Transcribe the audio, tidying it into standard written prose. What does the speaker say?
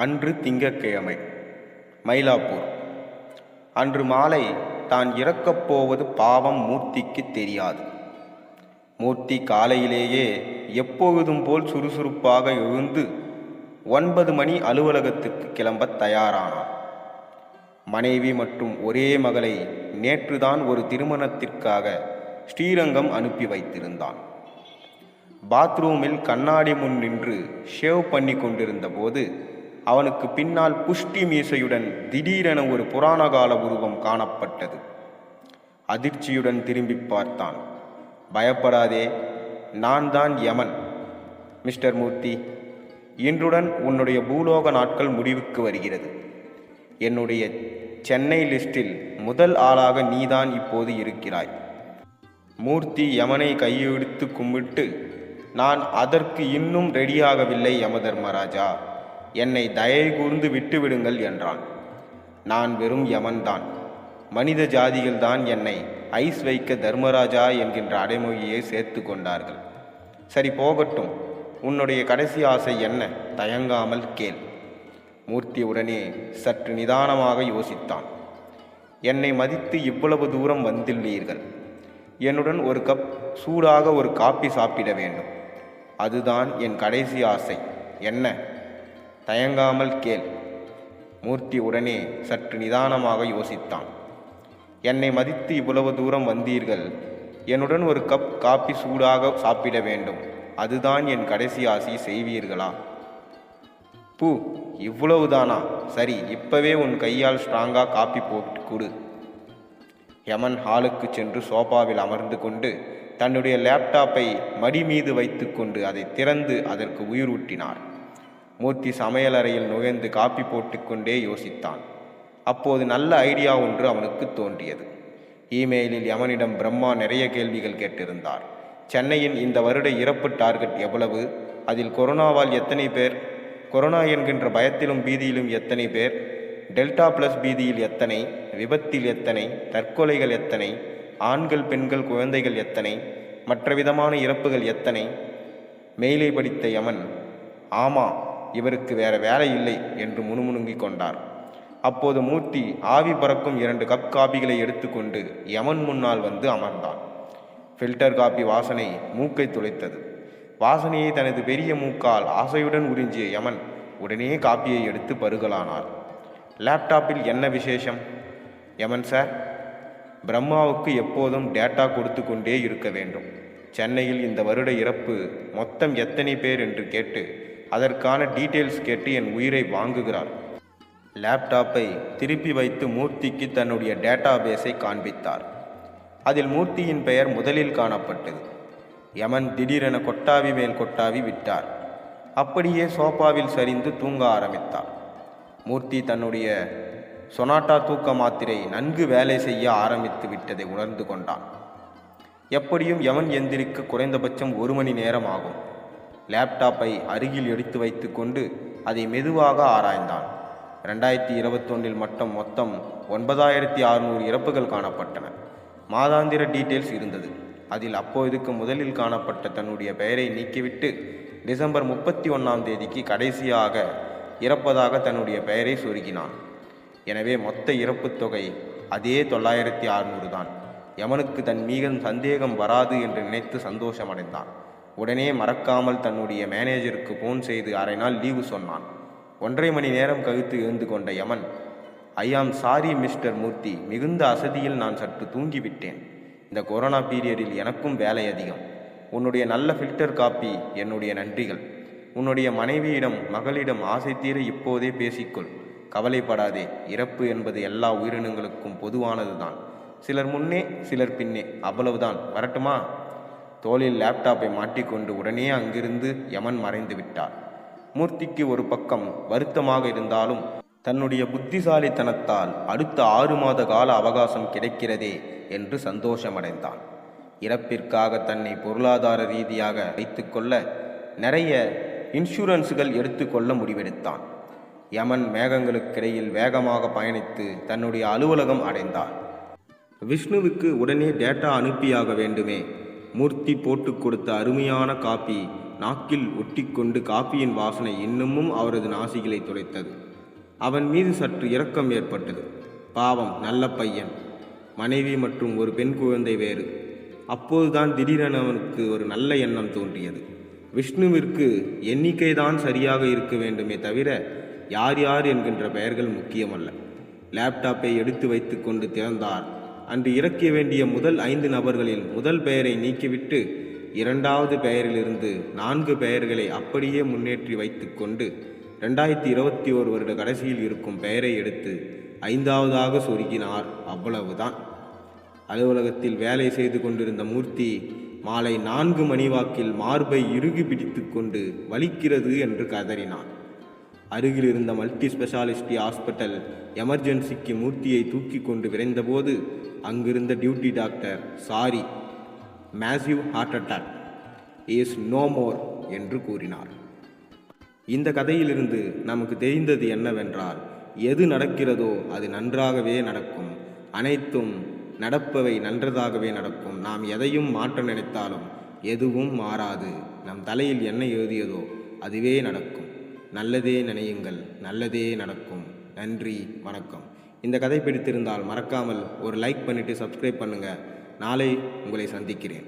அன்று திங்கட்கிழமை, மயிலாப்பூர். அன்று மாலை தான் இறக்கப் போவது பாவம் மூர்த்திக்கு தெரியாது. மூர்த்தி காலையிலேயே எப்பொழுதும் போல் சுறுசுறுப்பாக எழுந்து 9 மணி அலுவலகத்துக்கு கிளம்ப தயாரானான். மனைவி மற்றும் ஒரே மகளை நேற்றுதான் ஒரு திருமணத்திற்காக ஸ்ரீரங்கம் அனுப்பி வைத்திருந்தான். பாத்ரூமில் கண்ணாடி முன் நின்று ஷேவ் பண்ணி கொண்டிருந்த போது அவனுக்கு பின்னால் புஷ்டி மீசையுடன் திடீரென ஒரு புராணகால உருவம் காணப்பட்டது. அதிர்ச்சியுடன் திரும்பி பார்த்தான். பயப்படாதே, நான் தான் யமன். மிஸ்டர் மூர்த்தி, இன்றுடன் உன்னுடைய பூலோக நாட்கள் முடிவுக்கு வருகிறது. என்னுடைய சென்னை லிஸ்டில் முதல் ஆளாக நீதான் இப்போது இருக்கிறாய். மூர்த்தி யமனை கையெடுத்து கும்பிட்டு, நான் அதற்கு இன்னும் ரெடியாகவில்லை யமதர்மராஜா, என்னை தயை கூர்ந்து விட்டுவிடுங்கள் என்றான். நான் வெறும் யமன்தான். மனித ஜாதிகள்தான் என்னை ஐஸ் வைக்க தர்மராஜா என்கின்ற அடைமொழியை சேர்த்து கொண்டார்கள். சரி, போகட்டும். உன்னுடைய கடைசி ஆசை என்ன? தயங்காமல் கேள். மூர்த்தி உடனே சற்று நிதானமாக யோசித்தான். என்னை மதித்து இவ்வளவு தூரம் வந்துள்ளீர்கள். என்னுடன் ஒரு கப் சூடாக ஒரு காப்பி சாப்பிட வேண்டும். அதுதான் என் கடைசி ஆசை. என்ன? தயங்காமல் கேள். மூர்த்தி உடனே சற்று நிதானமாக யோசித்தான். என்னை மதித்து இவ்வளவு தூரம் வந்தீர்கள். என்னுடன் ஒரு கப் காப்பி சூடாக சாப்பிட வேண்டும். அதுதான் என் கடைசி ஆசை. செய்வீர்களா? பூ, இவ்வளவுதானா? சரி, இப்பவே உன் கையால் ஸ்ட்ராங்காக காப்பி போட்டு கொடு. யமன் ஹாலுக்கு சென்று சோபாவில் அமர்ந்து கொண்டு தன்னுடைய லேப்டாப்பை மடி மீது வைத்து கொண்டு அதை திறந்து அதற்கு உயிரூட்டினார். மூர்த்தி சமையலறையில் நுழைந்து காப்பி போட்டுக்கொண்டே யோசித்தான். அப்போது நல்ல ஐடியா ஒன்று அவனுக்கு தோன்றியது. இமெயிலில் யமனிடம் பிரம்மா நிறைய கேள்விகள் கேட்டிருந்தார். சென்னையின் இந்த வருட இறப்பு டார்கெட் எவ்வளவு? அதில் கொரோனாவால் எத்தனை பேர்? கொரோனா என்கின்ற பயத்திலும் பீதியிலும் எத்தனை பேர்? டெல்டா பிளஸ் பீதியில் எத்தனை? விபத்தில் எத்தனை? தற்கொலைகள் எத்தனை? ஆண்கள், பெண்கள், குழந்தைகள் எத்தனை? மற்ற விதமான இறப்புகள் எத்தனை? மெயிலை படித்த யமன், ஆமா, இவருக்கு வேற வேலை இல்லை என்று முணுமுணுங்கிக் கொண்டார். அப்போது மூர்த்தி ஆவி பறக்கும் 2 கப் காபிகளை எடுத்துக்கொண்டு யமன் முன்னால் வந்து அமர்ந்தான். ஃபில்டர் காபி வாசனை மூக்கை துளைத்தது. வாசனையை தனது பெரிய மூக்கால் ஆசையுடன் உறிஞ்சிய யமன் உடனே காப்பியை எடுத்து பருகலானார். லேப்டாப்பில் என்ன விசேஷம்? யமன் சார், பிரம்மாவுக்கு எப்போதும் டேட்டா கொடுத்து கொண்டே இருக்க வேண்டும். சென்னையில் இந்த வருட இறப்பு மொத்தம் எத்தனை பேர் என்று கேட்டு அதற்கான டீட்டெயில்ஸ் கேட்டு என் உயிரை வாங்குகிறார். லேப்டாப்பை திருப்பி வைத்து மூர்த்திக்கு தன்னுடைய டேட்டா பேஸை காண்பித்தார். அதில் மூர்த்தியின் பெயர் முதலில் காணப்பட்டது. யமன் திடீரென கொட்டாவி மேல் கொட்டாவி விட்டார். அப்படியே சோபாவில் சரிந்து தூங்க ஆரம்பித்தார். மூர்த்தி தன்னுடைய சொனாட்டா தூக்க மாத்திரை நன்கு வேலை செய்ய ஆரம்பித்து விட்டதை உணர்ந்து கொண்டான். எப்படியும் யமன் எந்திரிக்க குறைந்தபட்சம் 1 மணி நேரம் ஆகும். லேப்டாப்பை அருகில் எடுத்து வைத்து கொண்டு அதை மெதுவாக ஆராய்ந்தான். 2021 மட்டும் மொத்தம் 9600 இறப்புகள் காணப்பட்டன. மாதாந்திர டீட்டெயில்ஸ் இருந்தது. அதில் அப்போதுக்கு முதலில் காணப்பட்ட தன்னுடைய பெயரை நீக்கிவிட்டு டிசம்பர் 31ஆம் தேதிக்கு கடைசியாக இறப்பதாக தன்னுடைய பெயரை சொருகினான். எனவே மொத்த இறப்பு தொகை அதே 9600 தான். யமனுக்கு தன் மீது சந்தேகம் வராது என்று நினைத்து சந்தோஷமடைந்தான். உடனே மறக்காமல் தன்னுடைய மேனேஜருக்கு ஃபோன் செய்து 1/2 நாள் லீவு சொன்னான். 1.5 மணி நேரம் கழித்து எழுந்து கொண்ட யமன், ஐ ஆம் சாரி மிஸ்டர் மூர்த்தி, மிகுந்த அசதியில் நான் சற்று தூங்கிவிட்டேன். இந்த கொரோனா பீரியடில் எனக்கும் வேலை அதிகம். உன்னுடைய நல்ல ஃபில்டர் காப்பி என்னுடைய நன்றிகள். உன்னுடைய மனைவியிடம் மகளிடம் ஆசை தீர இப்போதே பேசிக்கொள். கவலைப்படாதே. இறப்பு என்பது எல்லா உயிரினங்களுக்கும் பொதுவானது தான். சிலர் முன்னே, சிலர் பின்னே, அவ்வளவுதான். வரட்டுமா? தோளில் லேப்டாப்பை மாட்டிக்கொண்டு உடனே அங்கிருந்து யமன் மறைந்து விட்டார். மூர்த்திக்கு ஒரு பக்கம் வருத்தமாக இருந்தாலும் தன்னுடைய புத்திசாலித்தனத்தால் அடுத்த 6 மாத கால அவகாசம் கிடைக்கிறதே என்று சந்தோஷமடைந்தான். இறப்பிற்காக தன்னை பொருளாதார ரீதியாக வைத்துக்கொள்ள நிறைய இன்சூரன்ஸுகள் எடுத்துக்கொள்ள முடிவெடுத்தான். யமன் மேகங்களுக்கிடையில் வேகமாக பயணித்து தன்னுடைய அலுவலகம் அடைந்தார். விஷ்ணுவுக்கு உடனே டேட்டா அனுப்பியாக வேண்டுமே. மூர்த்தி போட்டு கொடுத்த அருமையான காப்பி நாக்கில் ஒட்டிக்கொண்டு காப்பியின் வாசனை இன்னமும் அவரது நாசிகளை துளைத்தது. அவன் மீது சற்று இரக்கம் ஏற்பட்டது. பாவம், நல்ல பையன், மனைவி மற்றும் ஒரு பெண் குழந்தை வேறு. அப்போதுதான் திடீரென அவனுக்கு ஒரு நல்ல எண்ணம் தோன்றியது. விஷ்ணுவிற்கு எண்ணிக்கைதான் சரியாக இருக்க வேண்டுமே தவிர யார் யார் என்கின்ற பெயர்கள் முக்கியமல்ல. லேப்டாப்பை எடுத்து வைத்து கொண்டு திறந்தார். அன்று இறக்க வேண்டிய முதல் 5 நபர்களில் முதல் பெயரை நீக்கிவிட்டு 2வது பெயரிலிருந்து 4 பெயர்களை அப்படியே முன்னேற்றி வைத்து கொண்டு 2021 வருட கடைசியில் இருக்கும் பெயரை எடுத்து 5வதாக சொருகினார். அவ்வளவுதான். அலுவலகத்தில் வேலை செய்து கொண்டிருந்த மூர்த்தி மாலை 4 மணி வாக்கில் மார்பை இறுகி பிடித்து கொண்டு வலிக்கிறது என்று கதறினான். அருகில் இருந்த மல்டி ஸ்பெஷாலிட்டி ஹாஸ்பிட்டல் எமர்ஜென்சிக்கு மூர்த்தியை தூக்கி கொண்டு விரைந்தபோது அங்கிருந்த duty doctor, sorry, massive heart attack, is no more என்று கூறினார். இந்த கதையிலிருந்து நமக்கு தெரிந்தது என்னவென்றால், எது நடக்கிறதோ அது நன்றாகவே நடக்கும். அனைத்தும் நடப்பவை நன்றதாகவே நடக்கும். நாம் எதையும் மாற்ற நினைத்தாலும் எதுவும் மாறாது. நம் தலையில் என்ன எழுதியதோ அதுவே நடக்கும். நல்லதே நினையுங்கள், நல்லதே நடக்கும். நன்றி, வணக்கம். இந்த கதை பிடித்திருந்தால் மறக்காமல் ஒரு லைக் பண்ணிவிட்டு சப்ஸ்கிரைப் பண்ணுங்கள். நாளை உங்களை சந்திக்கிறேன்.